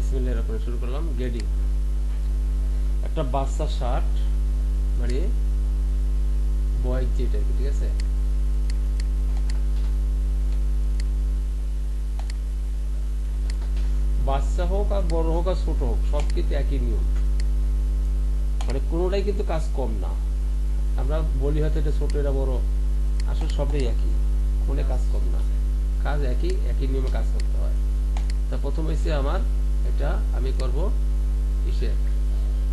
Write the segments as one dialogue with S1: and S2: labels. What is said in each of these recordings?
S1: বিসমিল্লাহির রহমানির রহিম শুরু করলাম। গেডিং, একটা বাচ্চা শার্ট মানে বয়েজ যেটা আর কি, ঠিক আছে। বাচ্চা হোক আর বড় হোক আর ছোট হোক সব কিন্তু একই নিয়ম, মানে কোনোটাই কিন্তু কাজ কম না। আমরা বলি হয়তো এটা ছোট এটা বড়, আসলে সবটাই একই, কোনো কাজ কম না, কাজ একই, একই নিয়মে কাজ করতে হয়। তা প্রথম হয়েছে আমার এটা আমি করব ইসে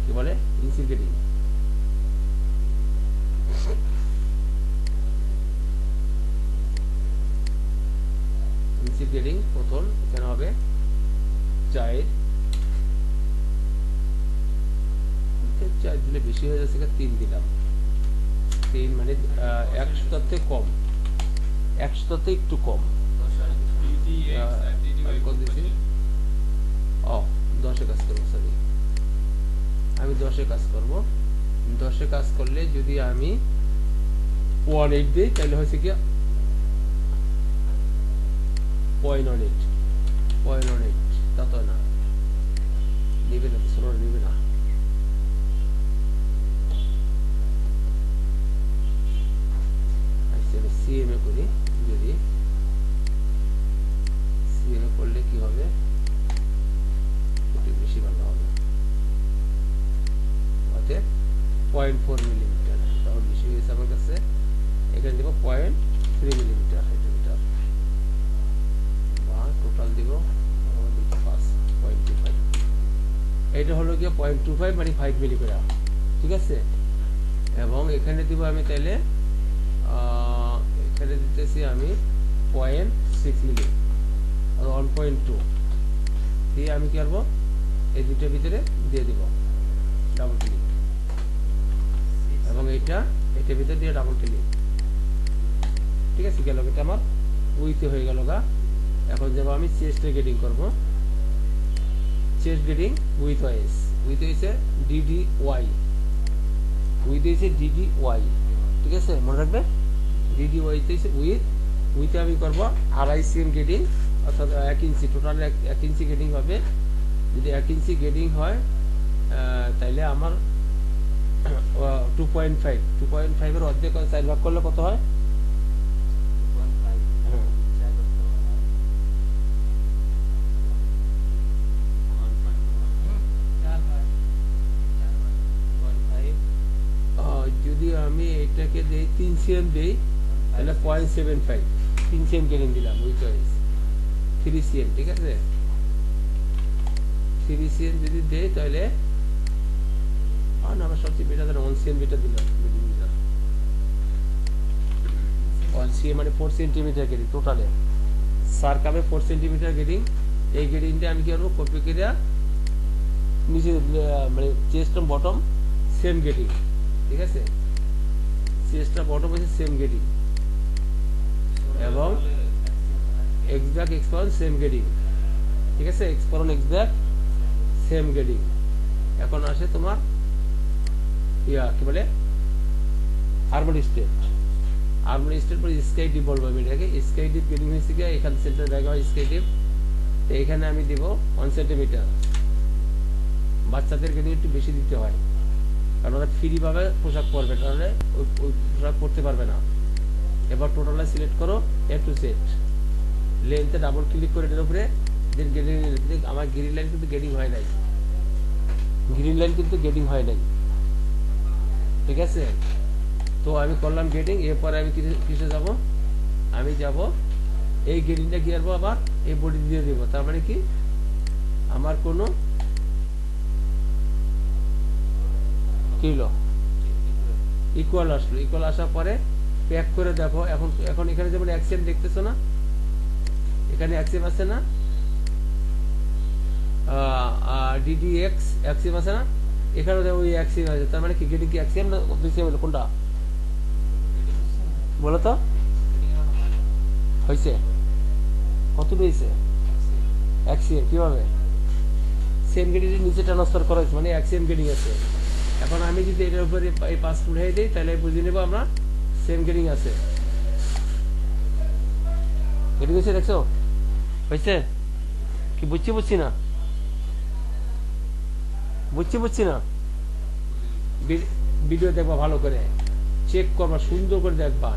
S1: কি বলে ইঞ্চির গেডিং। ইঞ্চির গেডিং প্রথম এখানে হবে 4 দিলে বেশি হয়ে যাচ্ছে, 3 দিলাম। 3 মানে 100 থেকে কম, 100 থেকে একটু কম। ও 10-এ কাজ করবো, সরি আমি 10-এ কাজ করব। 10-এ কাজ করলে যদি আমি 0.8 দিই তাহলে হয়েছে কি 0.18 তা তো না, নিবে না, ছোট নিবে না। সিএমএ করি, যদি সিএমএ করলে কি হবে, একটু বেশি ভালো হবে, অর্থাৎ 0.4 মিলিমিটার, তাও বেশি হয়েছে আমার কাছে। এখানে দেবো 0.3 মিলিমিটার, বা টোটাল দিব 0.25, এটা হলো গিয়ে 0.25 মানে 5 মিলিমিটার, ঠিক আছে। এবং এখানে দিব আমি তাইলে এখানে দিতেছি আমি 0.6 মিলি আর 1.2 দিয়ে আমি কি করবো এই দুটোর ভিতরে দিয়ে দিব ডাবল ক্লিক, এবং এটার ভিতরে দিয়ে ডাবল ক্লিক, ঠিক আছে। গেল, এটা আমার উইথে হয়ে গেল গা। এখন যাব আমি চেস্টের গেডিং করব। চেস্ট গেডিং উইথ ওয়াইস, উইথ হয়েছে DDY, উইথ হয়েছে DDY, ঠিক আছে, মনে রাখবে। DDY হয়েছে উইথে আমি করবো 2.5 cm গেডিং, অর্থাৎ 1 ইঞ্চি, টোটাল 1 ইঞ্চি গেডিং হবে। যদি 1 ইঞ্চি গেডিং হয় তাইলে আমার 2.5 এর অর্ধেক 4 ভাগ করলে কত হয়? যদি আমি এটাকে দেই 3 cm দেই তাহলে 0.75, 3 cm গেডিং দিলাম উইথ ওয়াইজ 3 cm, ঠিক আছে। 3 cm যদি দেই তাহলে আমার সবচেয়ে বেটার 1 cm বেটার দিলাম, 1 cm মানে 4 সেন্টিমিটার গেডিং টোটালে, সার্কামে 4 সেন্টিমিটার গেডিং। এই গেডিংটা আমি কি করবো, কপি করে নিচে মানে চেস্ট বটম সেম গেডিং, ঠিক আছে। চেস্টটা বটম হচ্ছে সেম গেডিং এবং এক্স ব্যাক এক্সপারন সেম গেডিং, ঠিক আছে। এক্সপারন এক্স ব্যাক সেম গেডিং। এখন আসে তোমার কি বলে আরমোনি স্টেট, আরমোনি স্টেট পরে স্কাই ডিপ বলবো আমি এটাকে। স্কাই ডিপ গেডিং হয়েছে গিয়ে এখানে সেন্টার জায়গা হয় স্কাই ডিপ, তো এখানে আমি দিব 1 সেন্টিমিটার। বাচ্চাদের গেডিং একটু বেশি দিতে হয়, কারণ ওরা ফ্রি ভাবে পোশাক পরবে, তাহলে ওই পোশাক পরতে পারবে না। এবার টোটালে সিলেক্ট করো A to Z, লেন্থে ডাবল ক্লিক করে এটার উপরে দেন গেডিং। আমার গ্রিন লাইন কিন্তু গেডিং হয় নাই, গ্রিন লাইন কিন্তু গেডিং হয় নাই, ঠিক আছে। তো আমি করলাম গেডিং। এরপরে আমি কিসে যাব, আমি যাব এই গেডিংটা কি করবো আবার এই বডি দিয়ে দিব, তার মানে কি আমার কোনো কি হলো ইকুয়াল আসলো। ইকুয়াল আসার পরে প্যাক করে দেখো। এখন এখানে যেমন 1 cm দেখতেছো না, এখানে 1 cm আছে না, DDX 1 cm আছে না, এখানে ওই 1 cm আছে, তার মানে কি গেডিং কি 1 cm না 2 cm হলো, কোনটা বলো তো? হয়েছে কত হয়েছে? 1 cm। কিভাবে? সেম গেডিং নিচে ট্রান্সফার করা হয়েছে, মানে 1 cm গেডিং আছে। এখন আমি যদি এটার উপরে এই 5 উঠাই দিই তাহলে বুঝে নেবো আমরা সেম গেডিং আছে। গেডিং হয়েছে, দেখছো হয়েছে কি? বুঝছি না বুঝছি না, ভিডিও দেখবা ভালো করে, চেক করবা, সুন্দর করে দেখবা।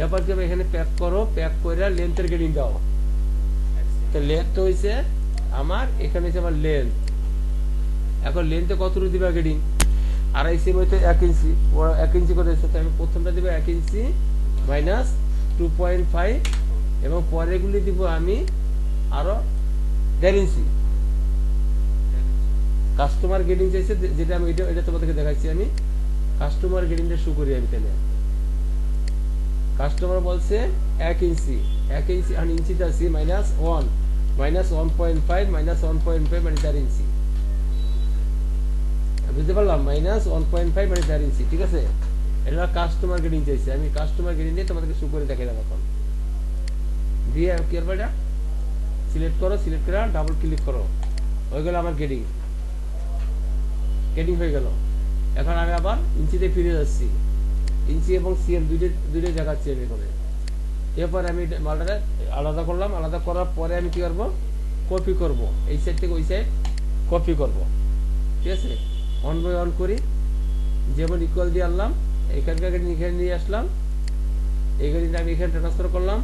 S1: এবার কি এখানে প্যাক করো, প্যাক করে লেন্থের গ্রেডিং দাও। তো লেন্থ হয়েছে আমার, এখানে হচ্ছে আমার লেন্থ। এখন লেন্থে কতটুকু দিবা গ্রেডিং? 2.5 সেম হইতে 1 ইঞ্চি, 1 ইঞ্চি করে দিচ্ছে, আমি প্রথমটা দিব 1 ইঞ্চি মাইনাস 2.5, এবং পরেরগুলি দিব আমি আরো 1.5 ইঞ্চি। কাস্টমার গ্রেডিং চাইছে, যেটা আমি এটা তোমাদেরকে দেখাচ্ছি। আমি কাস্টমার গ্রেডিংটা শু করি আমি তাহলে। কাস্টমার বলছে 1 ইঞ্চি, 1 ইঞ্চি আর ইঞ্চিতে আছি মাইনাস 1, মাইনাস 1.5, মাইনাস 1.5 মানে 4 ইঞ্চি, বুঝতে পারলাম? মাইনাস 1.5 মানে 4 ইঞ্চি, ঠিক আছে? এটা কাস্টমার গ্রেডিং চাইছে, আমি কাস্টমার গ্রেডিং দিয়ে তোমাদেরকে শু করে দেখাই দেবো। এখন দিয়ে কি করবো, এটা সিলেক্ট করো, সিলেক্ট করে ডাবল ক্লিক করো, হয়ে গেল আমার গ্রেডিং। গ্রেডিং হয়ে গেল। এখন আমি আবার ইঞ্চিতে ফিরে যাচ্ছি, ইঞ্চি এবং সিএম দুইটা দেখাচ্ছি আমি এখানে। এরপর আমি মালটা আলাদা করলাম, আলাদা করার পরে আমি কি করবো, কপি করব, এই সাইড থেকে ওই সাইড কপি করব, ঠিক আছে? অন বাই অন করি, যেমন ইকুয়াল দিয়ে আনলাম, এখানকার গাড়ি এখানে নিয়ে আসলাম, এই গাড়িটা আমি এখানে ট্রান্সফার করলাম,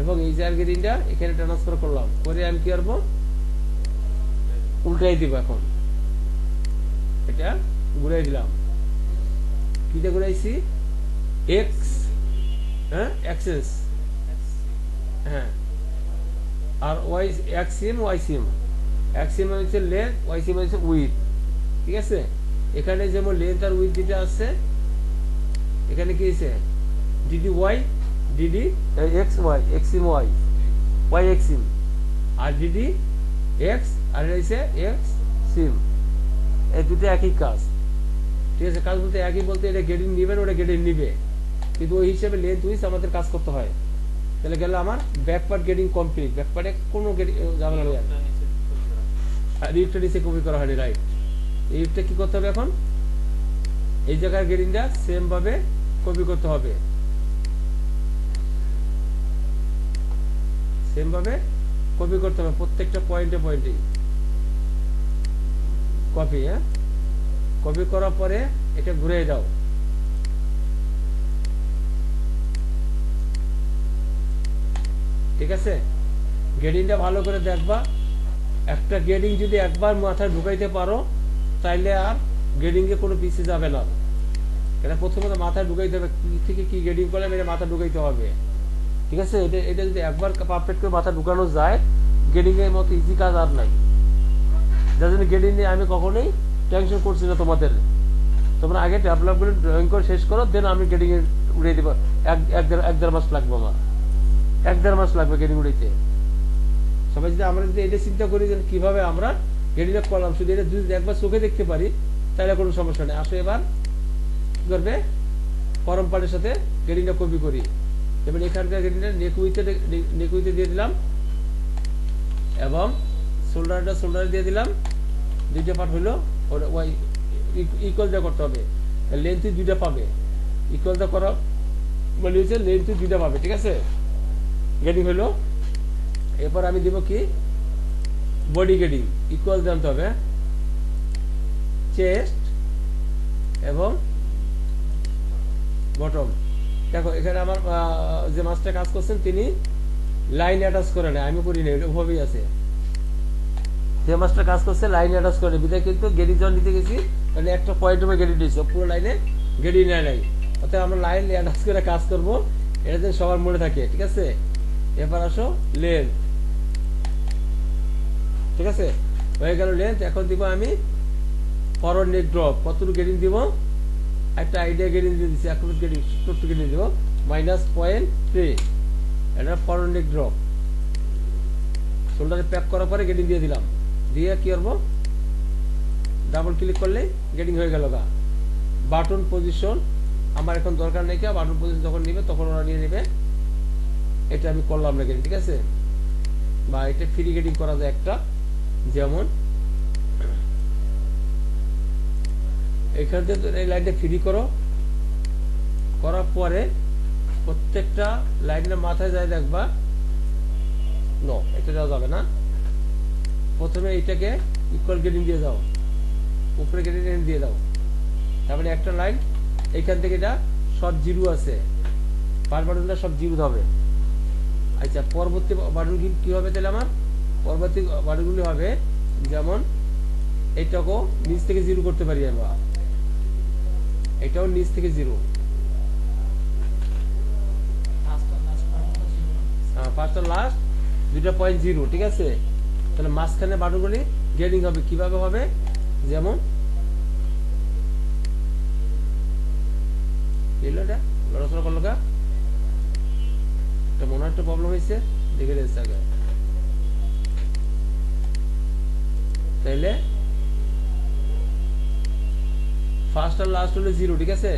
S1: এবং এই জায়গার গাড়িটা এখানে ট্রান্সফার করলাম, করে আমি কি করবো, উল্টাই দিব। এখন এটা ঘুরাই দিলাম, কিটা ঘুরাইছি, এক্স, হ্যাঁ এক্সেস, হ্যাঁ, আর ওয়াই এক্স সিম, ওয়াই সিম। এক্স সিম হচ্ছে লেন্থ, ওয়াই সিম হচ্ছে উইথ, ঠিক আছে? এখানে যেমন লেন্থ আর উইথ যেটা আছে, এখানে কি আছে, d d y, d d x y, x sim y, y x sim, আর ডিডি এক্স, আর হচ্ছে এক্স সিম। এই দুটো একই কাজ, ঠিক আছে? কাজ বলতে একই বলতে, এটা গ্রেডিং নিবেন, ওটা গ্রেডিং নিবে, কিন্তু ওই হিসেবে লেন্থ উইথ আমাদের কাজ করতে হয়। তাহলে গেল আমার back part grading complete. Back পার্টে কোনো ঝামেলা নেই, রিপটা নিচে কপি করা হয়নি, রাইট? এই রিপটা কি করতে হবে, এখন এই জায়গার গ্রেডিংটা সেম ভাবে কপি করতে হবে, সেম ভাবে কপি করতে হবে, প্রত্যেকটা পয়েন্টে পয়েন্টেই কপি। হ্যাঁ, কপি করার পরে এটা ঘুরে দাও, ঠিক আছে? গ্রেডিংটা ভালো করে দেখবা। একটা গ্রেডিং যদি একবার মাথায় ঢুকাইতে পারো, তাইলে আর গ্রেডিং এ কোনো পিছিয়ে যাবে না। এটা প্রথমত মাথায় ঢুকাইতে হবে, কি থেকে কি গ্রেডিং করলে এটা মাথা ঢুকাইতে হবে, ঠিক আছে? এটা যদি একবার পারফেক্ট করে মাথা ঢুকানো যায়, গ্রেডিং এর মতো ইজি কাজ আর নাই। যার জন্য গ্রেডিং নিয়ে আমি কখনোই টেনশন করছি না তোমাদের। তোমরা আগে ডেভেলপ করে ড্রয়িং করে শেষ করো, দেন আমি গ্রেডিং এ উড়িয়ে দেবো। এক দেড় মাস লাগবে আমার, 1-1.5 মাস লাগবে গ্রেডিং উড়াইতে। সবাই যদি আমরা যদি এটা চিন্তা করি যে কিভাবে আমরা গ্রেডিংটা করলাম, শুধু এটা যদি একবার চোখে দেখতে পারি, তাহলে কোনো সমস্যা নেই। আসো এবার কি করবে, ফরম পার্টের সাথে গ্রেডিংটা কপি করি। এবার এখানকার গ্রেডিংটা নেকুইতে দিয়ে দিলাম, এবং শোল্ডারে দিয়ে দিলাম। দুইটা পার্ট হইলো, ওয়াই ইকুয়াল দিয়ে করতে হবে, লেন্থ দুইটা পাবে। ইকুয়াল দিয়ে করা মানে হচ্ছে লেন্থ দুইটা পাবে, ঠিক আছে? গ্রেডিং হইলো। এরপর আমি দিব কি, বডি গ্রেডিং ইকুয়াল জানতে হবে, চেস্ট এবং বটম। দেখো এখানে আমার যে মাস্টার কাজ করছেন, তিনি লাইন অ্যাটাচ করে নেয়, আমি করি না, এটা ওভাবেই আছে। যে মাস্টার কাজ করছে লাইন অ্যাটাচ করে বিদায়, কিন্তু গ্রেডিং যখন নিতে গেছি, মানে একটা পয়েন্ট উপরে গ্রেডিং দিয়েছে, পুরো লাইনে গ্রেডিং নেয় নাই। অর্থাৎ আমরা লাইন অ্যাটাচ করে কাজ করবো, এটা যেন সবার মনে থাকে, ঠিক আছে? এবার আসো লেন্থ, ঠিক আছে? হয়ে গেল লেন্থ। এখন দিব আমি ফরওয়ার্ড নেক ড্রপ, কতটুকু গ্রেডিং দিব, একটা আইডিয়া গ্রেডিং দিয়ে দিচ্ছি, অ্যাকুরেট গ্রেডিং কতটুকু গ্রেডিং দিব, -0.3, এটা ফরওয়ার্ড নেক ড্রপ। শোল্ডারে প্যাক করার পরে গ্রেডিং দিয়ে দিলাম, দিয়ে কি করবো, ডাবল ক্লিক করলে গ্রেডিং হয়ে গেল। বাটন পজিশন আমার এখন দরকার নেই, বাটন পজিশন যখন নিবে তখন ওরা নিয়ে নেবে। এটা আমি করলাম না গ্রেডিং, ঠিক আছে? বা এটা ফ্রি গ্রেডিং করা যায় একটা, যেমন এখান থেকে এই লাইনটা ফ্রি করো, করার পরে প্রত্যেকটা লাইনের মাথায় যায় দেখবা, নো এটা দেওয়া যাবে না, প্রথমে এইটাকে ইকুয়াল গ্রেডিং দিয়ে দাও, উপরে কেটে টেনে দিয়ে দাও, তারপরে একটা লাইন এইখান থেকে এটা সব জিরো আছে, পাঁচ বাটনটা সব জিরো হবে। আচ্ছা পরবর্তী বাটন কি হবে তাহলে আমার পরবর্তী বাটনগুলি হবে যেমন এইটাকেও নিচ থেকে জিরো করতে পারি আমরা, এটাও নিচ থেকে জিরো, ফার্স্ট আর লাস্ট দুইটা পয়েন্ট জিরো, ঠিক আছে। তাহলে মাঝখানে বাটনগুলি গ্রেডিং হবে কিভাবে হবে, যেমন এটা লড়াচড়া করলো কা একটা মনে হয় একটা প্রবলেম হয়েছে, দেখে দিচ্ছে আগে। তাইলে ফার্স্ট আর লাস্ট হলো জিরো, ঠিক আছে।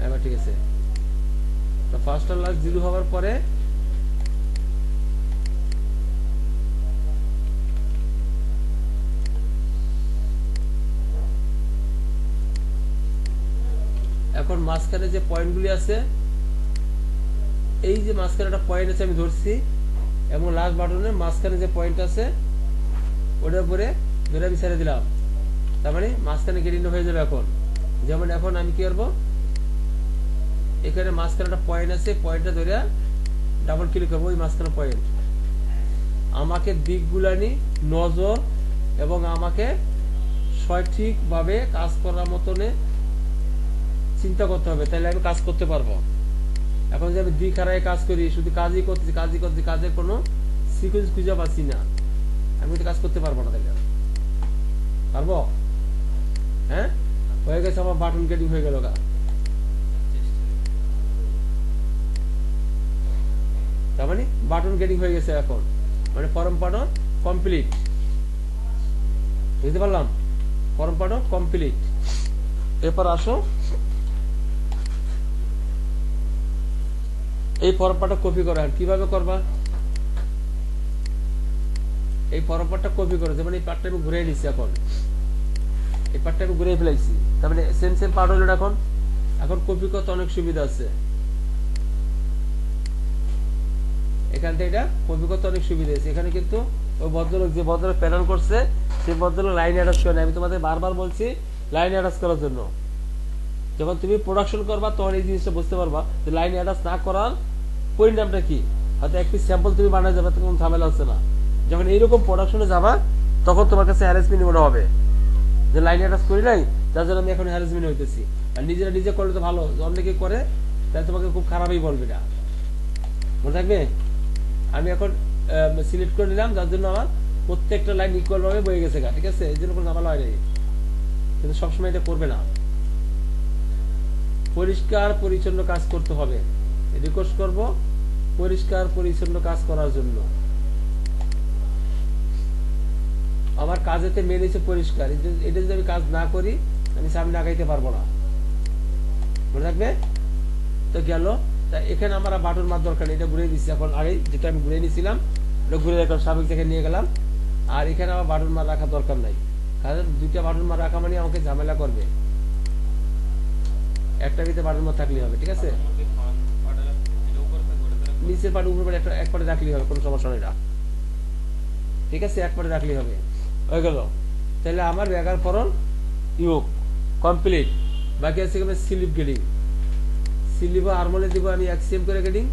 S1: এবার ঠিক আছে, তো ফার্স্ট আর লাস্ট জিরো হওয়ার পরে এখন মাঝখানে যে পয়েন্টগুলি আছে, এই যে মাঝখানে একটা পয়েন্ট আছে আমি ধরছি, এবং লাস্ট বাটনের মাঝখানে যে পয়েন্ট আছে ওটার উপরে ধরে আমি ছেড়ে দিলাম, তার মানে মাঝখানে গ্রেডিং হয়ে যাবে। এখন যেমন এখন আমি কি করবো, এখানে মাঝখানে একটা পয়েন্ট আছে, পয়েন্টটা ধরে ডাবল ক্লিক করবো, ওই মাঝখানে পয়েন্ট। আমাকে দিকগুলানি নজর এবং আমাকে সঠিকভাবে কাজ করার মতনে চিন্তা করতে হবে, তাহলে আমি কাজ করতে পারবো। এখন যে আমি দিক হারায় কাজ করি, শুধু কাজই করতেছি কাজের কোনো সিকোয়েন্স খুঁজে পাচ্ছি না, আমি তো কাজ করতে পারবো না। তাহলে পারবো? হ্যাঁ, হয়ে গেছে আমার বাটন গ্রেডিং হয়ে গেল গা। তার মানে বাটন গ্রেডিং হয়ে গেছে এখন, মানে ফর্ম পাঠন কমপ্লিট। বুঝতে পারলাম? ফর্ম পাঠন কমপ্লিট। এরপর আসো এই ফর্ম পাঠটা কপি করা, কিভাবে করবা? এই ফর্ম পাঠটা কপি করো, যেমন এই পাঠটা আমি ঘুরে নিচ্ছি, এখন এই পাঠটা আমি ঘুরে ফেলাইছি, তার মানে সেম পার্ট হলো এখন। এখন কপি করতে অনেক সুবিধা আছে, এখান থেকে এটা কপি করতে অনেক সুবিধা আছে। এখানে কিন্তু ওই ভদ্রলোক যে ভদ্রলোক প্যানেল করছে সেই ভদ্রলোক লাইন অ্যাটাচ করে, আমি তোমাদের বারবার বলছি লাইন অ্যাটাচ করার জন্য। যখন তুমি প্রোডাকশন করবা তখন এই জিনিসটা বুঝতে পারবা যে লাইন অ্যাটাচ না করার পরিণামটা কি। হয়তো একটি স্যাম্পল তুমি বানায় যাবে, তো কোনো ঝামেলা হচ্ছে না। যখন এইরকম প্রোডাকশনে যাবা তখন তোমার কাছে হ্যারাসমেন্ট মনে হবে যে লাইন অ্যাটাচ করি নাই, যার জন্য আমি এখন হ্যারাসমেন্ট হইতেছি। আর নিজেরা নিজে করলে তো ভালো, অনেকে করে তাহলে তোমাকে খুব খারাপই বলবে না, মনে থাকবে। আমি এখন সিলেক্ট করে নিলাম, যার জন্য আমার প্রত্যেকটা লাইন ইকুয়াল ভাবে বয়ে গেছে, ঠিক আছে। এই জন্য কোনো ঝামেলা হয় নাই, কিন্তু সবসময় এটা করবে না। পরিষ্কার পরিচ্ছন্ন কাজ করতে হবে, রিকোয়েস্ট করব পরিষ্কার পরিচ্ছন্ন কাজ করার জন্য। আমার কাজেতে মেন হচ্ছে পরিষ্কার, এটা যদি আমি কাজ না করি আমি সামনে আগাইতে পারবো না, মনে থাকবে তো। গেল, তা এখানে আমার বাটন মার দরকার নেই, এটা ঘুরে দিচ্ছি। এখন আগে যেটা আমি ঘুরে নিয়েছিলাম ওটা ঘুরে রাখলাম, স্বাভাবিক থেকে নিয়ে গেলাম। আর এখানে আমার বাটন মার রাখার দরকার নাই, কারণ দুইটা বাটন মার রাখা মানে আমাকে ঝামেলা করবে, একটা ভিতরে বাটন মার থাকলেই হবে, ঠিক আছে। নিচের পাটে উপর পাটে এক পাটে রাখলেই হবে, কোনো সমস্যা নেই, ঠিক আছে। এক পাটে রাখলেই হবে, হয়ে গেল। তাহলে আমার ব্যাগার ফরন ইউক কমপ্লিট। বাকি আছে স্লিপ গ্রেডিং, স্লিপ আর্মলে দিব আমি এক্সিএম করে গ্রেডিং,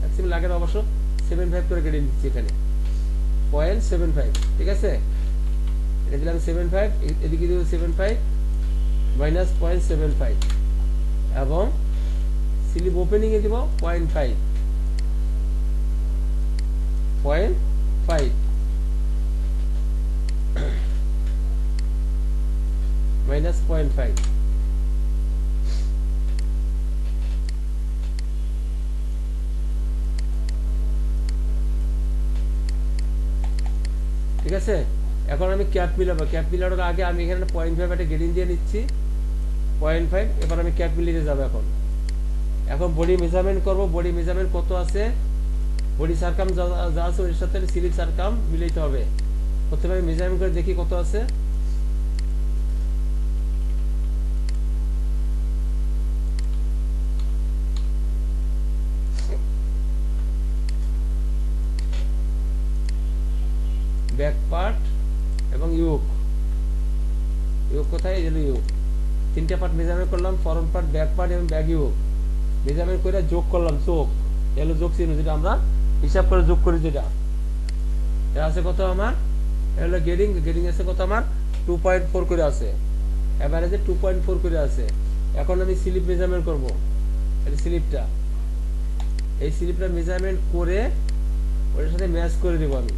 S1: এক্সিএম লাগে না অবশ্য, 7.5 করে গ্রেডিং দিচ্ছি এখানে 0.75, ঠিক আছে। এটা দিলাম 7.5, এদিকে দিব 7.5 মাইনাস 0.75, এবং স্লিপ ওপেনিং এ দিব 0.5 মাইনাস 0.5। ঠিক আছে। এখন আমি ক্যাপ মিলাবো, ক্যাপ মিলানোর আগে আমি এখানে 0.5 একটা গ্রেডিং দিয়ে নিচ্ছি 0.5। এবার আমি ক্যাপ মিলিয়ে যাবো। এখন বডি মেজারমেন্ট করব, বডি মেজারমেন্ট কত আছে, বডি সারকাম যা আছে ওর সাথে স্লিপ সারকাম মিলাইতে হবে। প্রথমে আমি মেজারমেন্ট করে দেখি কত আছে। ব্যাক পার্ট এবং ইউক কোথায়, এই হলো ইউক। তিনটা পার্ট মেজারমেন্ট করলাম, ফরওয়ার্ড পার্ট, ব্যাক পার্ট এবং ব্যাক ইউক মেজারমেন্ট করে যোগ করলাম। চোখ এলো যোগ চিহ্ন, যেটা আমরা হিসাব করে যোগ করি, যেটা এটা আছে কত আমার, হলো গেডিং আছে কত আমার 2.4 করে আছে, এভারেজে 2.4 করে আছে। এখন আমি স্লিপ মেজারমেন্ট করব, এই স্লিপটা মেজারমেন্ট করে ওটার সাথে ম্যাচ করে দেবো আমি।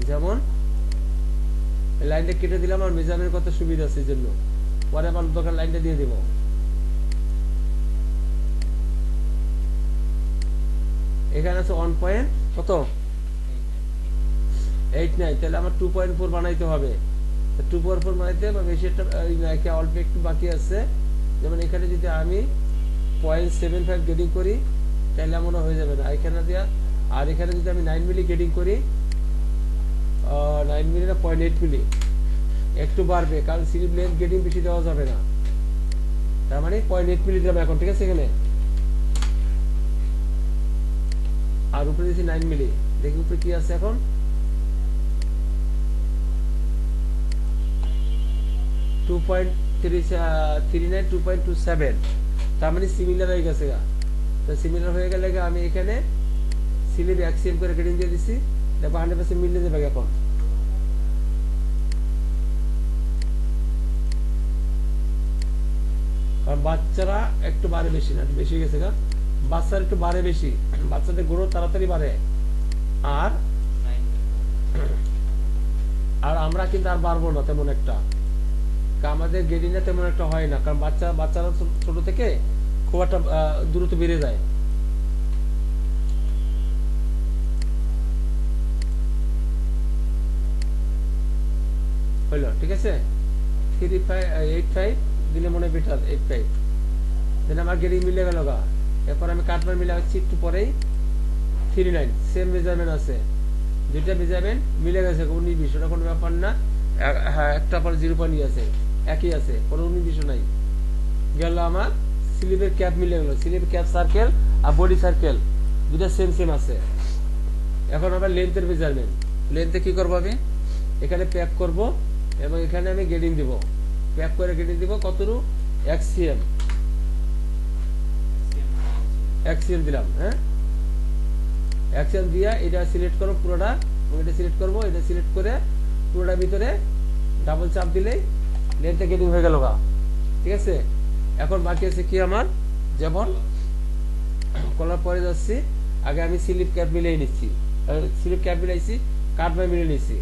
S1: যেমন লাইনটা কেটে দিলাম, আর মেজারমেন্ট করতে সুবিধা আছে, এই জন্য পরে আবার দোকান লাইনটা দিয়ে দেবো। এখানে আছে 1 কত 89, তাহলে আমার 2.4 বানাইতে হবে। 2.4 বানাইতে বা বেশি একটা অল্প একটু বাকি আছে। যেমন এখানে যদি আমি 0.75 গেডিং করি তাহলে মনে হয়ে যাবে না এখানে দেওয়া। আর এখানে যদি আমি 9 মিলি গেডিং করি, 9 মিলি না 0.8 মিলি একটু বাড়বে, কারণ স্লিপ লেন্থ গেডিং বেশি দেওয়া যাবে না। তার মানে 0.8 মিলি দিলাম এখন, ঠিক আছে। এখানে আর উপরে দিয়েছি 9 মিলি, দেখি উপরে কি আছে এখন, 2.39 2.27, তার মানে সিমিলার হয়ে গেছে। তো সিমিলার হয়ে গেলে আমি এখানে স্লিপ এক্সিএম করে গেডিং দিয়ে দিচ্ছি, দেখো 100% মিলে যাবে এখন। কারণ বাচ্চারা একটু বাড়ে বেশি না, বেশি হয়ে গেছে গা, বাচ্চারা একটু বাড়ে বেশি, বাচ্চাদের গ্রোথ তাড়াতাড়ি বাড়ে। আর আমরা কিন্তু আর বাড়বো না তেমন একটা, আমাদের গেডিংটা তেমন একটা হয় না, কারণ বাচ্চারা ছোট থেকে খুব একটা দ্রুত বেড়ে যায়। হইলো, ঠিক আছে। 85 দিলে মনে হয় বেটার, 85 দেন আমার গেডিং মিলে গেল গা। এরপর আমি কাটবার মিলে হচ্ছে একটু পরেই 39, সেম মেজারমেন্ট আছে, দুইটা মেজারমেন্ট মিলে গেছে, 19-20 ওটা কোনো ব্যাপার না। হ্যাঁ, একটা পর 0 আছে, একই আছে, কোনো 19 নাই। গেল আমার স্লিপের ক্যাপ মিলে গেল, স্লিপের ক্যাপ সার্কেল আর বডি সার্কেল দুটা সেম আছে। এখন আবার লেন্থের মেজারমেন্ট, লেন্থে কি করবো আমি, এখানে প্যাক করব এবং এখানে আমি গেডিং দিব, প্যাক করে গেডিং দিব কতটুকু, এক্সিএম দিলাম। হ্যাঁ, এক্সিএম দিয়া এটা সিলেক্ট করব পুরোটা, এটা সিলেক্ট করব, এটা সিলেক্ট করে পুরোটা ভিতরে ডাবল চাপ দিলেই লেন্থে গেডিং হয়ে গেল গা, ঠিক আছে। এখন বাকি আছে কি আমার, যেমন কলার পরে যাচ্ছি, আগে আমি স্লিপ ক্যাপ মিলিয়ে নিচ্ছি, স্লিপ ক্যাপ মিলাইছি, কাট বাই মিলিয়ে নিচ্ছি।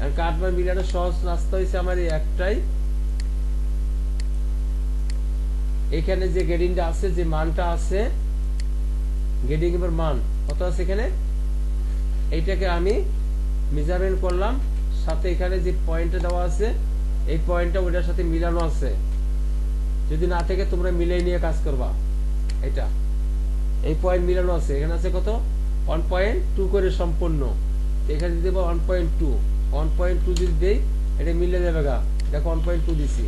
S1: আর কাট বাই মিলানোর সহজ রাস্তা হয়েছে আমার এই একটাই, এখানে যে গেডিংটা আছে, যে মানটা আছে, গেডিং এর মান কত আছে এখানে, এইটাকে আমি মেজারমেন্ট করলাম, সাথে এখানে যে পয়েন্টটা দেওয়া আছে এই পয়েন্টটা ওটার সাথে মিলানো আছে। যদি না থেকে তোমরা মিলিয়ে নিয়ে কাজ করবা, এটা এই পয়েন্ট মিলানো আছে, এখানে আছে কত 1.2 করে সম্পূর্ণ, এখানে যদি দেব 1.2 যদি দেই এটা মিলে যাবে গা, দেখো 1.2 দিছি।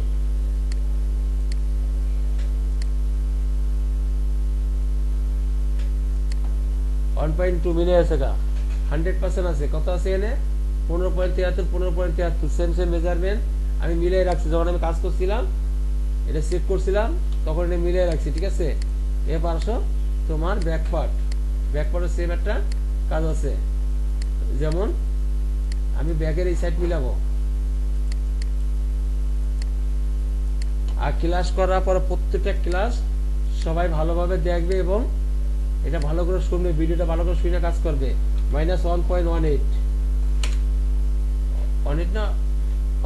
S1: মিলে আছে গা, 100% আছে। কত আছে এখানে 15.73 সেম মেজারমেন্ট আমি মিলিয়ে রাখছি, যখন আমি কাজ করছিলাম এটা চেক করছিলাম তখন এটা মিলিয়ে রাখছি, ঠিক আছে। এবার আসো তোমার ব্যাক পার্টের সেম একটা কাজ আছে, যেমন আমি ব্যাকের এই সাইড মিলাবো। আর ক্লাস করার পর প্রত্যেকটা ক্লাস সবাই ভালোভাবে দেখবে এবং এটা ভালো করে শুনবে, ভিডিওটা ভালো করে শুনে কাজ করবে। -1.18 না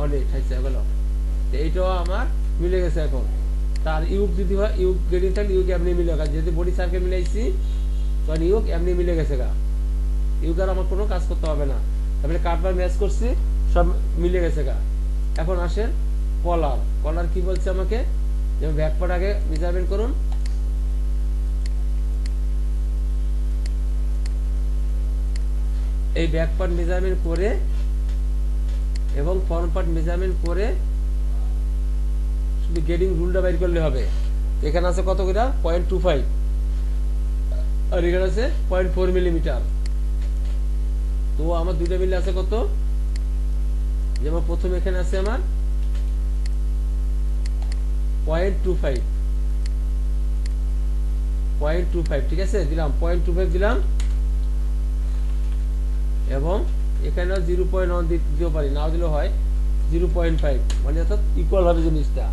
S1: 18 হয়েছে গেল, এইটাও আমার মিলে গেছে এখন। তার ইউক যদি হয়, ইউক গেডিং থাকলে ইউক এমনি মিলে গেছে, যেহেতু বডি সার্কেল মিলাইছি তখন ইউক এমনি মিলে গেছে গা, ইউক আর আমার কোনো কাজ করতে হবে না। তারপরে কাটবার ম্যাচ করছি, সব মিলে গেছে গা। এখন আসেন কলার কি বলছে আমাকে, যেমন ব্যাক পার্ট আগে মেজারমেন্ট করুন, এই ব্যাক পার্ট মেজারমেন্ট করে এবং ফ্রন্ট পার্ট মেজারমেন্ট করে শুধু গেডিং রুলটা বাইর করলে হবে। এখানে আছে কত করে 0.25 আর এখানে আছে 0.4 মিলিমিটার, তো আমার দুইটা মিলে আছে কত যেমন প্রথম এখানে আছে আমার 0.25 0.25, ঠিক আছে, দিলাম 0.25 দিলাম, এবং এখানেও 0.1 দিতে পারি, নাও দিলেও হয় 0.5, মানে অর্থাৎ ইকুয়াল হবে জিনিসটা,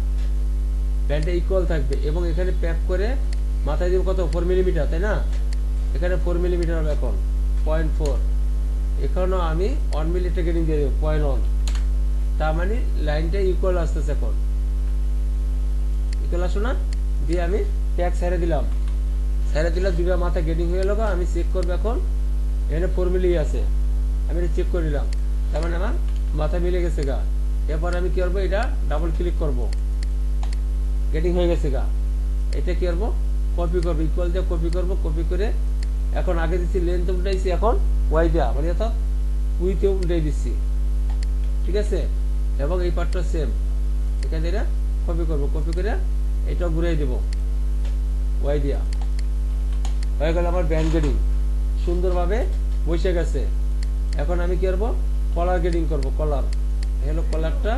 S1: প্যান্টটা ইকুয়াল থাকবে। এবং এখানে প্যাক করে মাথায় দিব কত 4 মিলিমিটার, তাই না, এখানে 4 মিলিমিটার হবে এখন 0.4, এখানেও আমি 1 মিলিমিটার গেটিং দিয়ে দেবো 0.1, তার মানে লাইনটা ইকুয়াল আসতেছে, এখন ইকুয়াল আসো না, দিয়ে আমি প্যাক ছেড়ে দিলাম, দুটো মাথা গেটিং হয়ে গেল। আমি চেক করবো এখন, এখানে 4 মিলি আছে, আমি এটা চেক করে নিলাম, তার মানে আমার মাথা মিলে গেছে গা। এরপর আমি কি করবো, এটা ডাবল ক্লিক করব, গেটিং হয়ে গেছে গা, এটা কি করবো, কপি করবো, ইকুয়াল দিয়ে কপি করবো, কপি করে এখন আগে দিচ্ছি লেন্থ উল্টাইছি, এখন ওয়াই দেওয়া মানে অর্থাৎ উইতে উল্টাই দিচ্ছি, ঠিক আছে। এবং এই পার্টটা সেম, এখানে এটা কপি করবো, কপি করে এটাও ঘুরিয়ে দেবো ওয়াই দিয়া, হয়ে গেল আমার ব্যান্ড গেটিং, সুন্দরভাবে বসে গেছে। এখন আমি কি করবো, কলার গেটিং করবো, কলার, হলো কলারটা,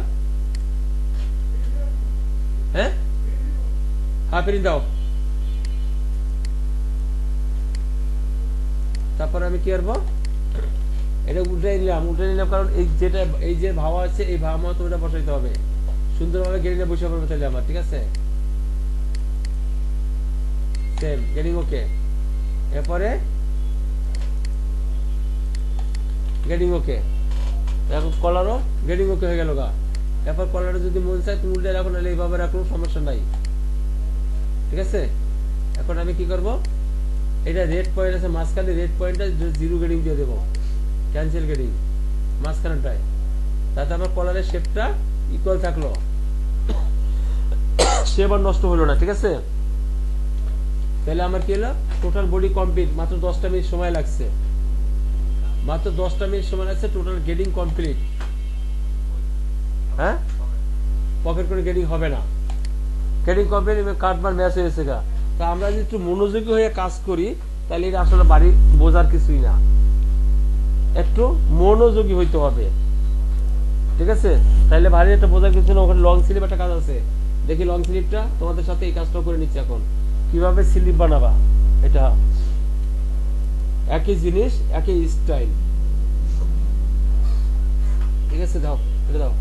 S1: হ্যাঁ হাফ দাও। তারপর আমি কি করবো, এটা উল্টাই নিলাম, কারণ এই যেটা এই যে ভাওয়া আছে, এই ভাওয়া মতো ওটা বসাইতে হবে, সুন্দরভাবে গেটিংটা বসে পড়বে তাহলে আমার, ঠিক আছে, সেম গেটিং ওকে। এরপরে গেটিং ওকে, এখন কলারও গেটিং ওকে হয়ে গেল গা। এরপর কলারটা যদি মন চায় তুমি উল্টে রাখো, নাহলে এইভাবে রাখো, সমস্যা নাই, ঠিক আছে। এখন আমি কি করব, এটা রেড পয়েন্ট আছে মাঝখানে, রেড পয়েন্টটা 0 গেটিং দিয়ে দেবো, ক্যান্সেল গেটিং মাঝখানটায়, তাতে আমার কলারের শেপটা ইকুয়াল থাকলো, শেপ আর নষ্ট হলো না, ঠিক আছে। তাহলে আমার কি হলো, টোটাল বডি কমপ্লিট, মাত্র 10টা মিনিট সময় লাগছে, মাত্র 10টা মিনিট সময় লাগছে, টোটাল গেটিং কমপ্লিট। হ্যাঁ, পকেট করে গেটিং হবে না, গেটিং কমপ্লিট, কাটবার ম্যাচ হয়েছে গা। তা আমরা যদি একটু মনোযোগী হয়ে কাজ করি, তাহলে এটা আসলে বাড়ি বোঝার কিছুই না, একটু মনোযোগী হইতে হবে, ঠিক আছে। তাহলে বাড়ি একটা বোঝার কিছু না। ওখানে লং স্লিপ একটা কাজ আছে, দেখি লং স্লিপটা তোমাদের সাথে এই কাজটা করে নিচ্ছি এখন, কিভাবে স্লিপ বানাবা, এটা একই জিনিস একই স্টাইল, ঠিক আছে। দাও এটা, দাও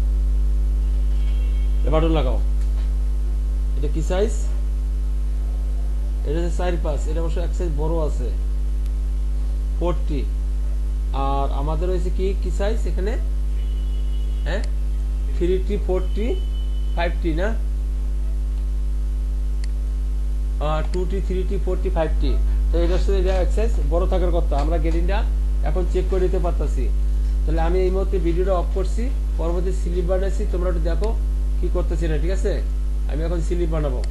S1: বাটন লাগাও। এটা কি সাইজ, এটা 4/5, এটা অবশ্য এক সাইজ বড় আছে 40, আর আমাদের হয়েছে কি কি সাইজ এখানে, হ্যাঁ 3T 4T 5T না, 2T 3T 4T 5T, তো এটার সাথে এটা এক সাইজ বড় থাকার কথা। আমরা গেটিংটা এখন চেক করে নিতে পারতাছি। তাহলে আমি এই মুহূর্তে ভিডিওটা অফ করছি, পরবর্তী স্লিপ বানাচ্ছি, তোমরা একটু দেখো কি করতেছি না, ঠিক আছে। আমি এখন স্লিপ বানাবো।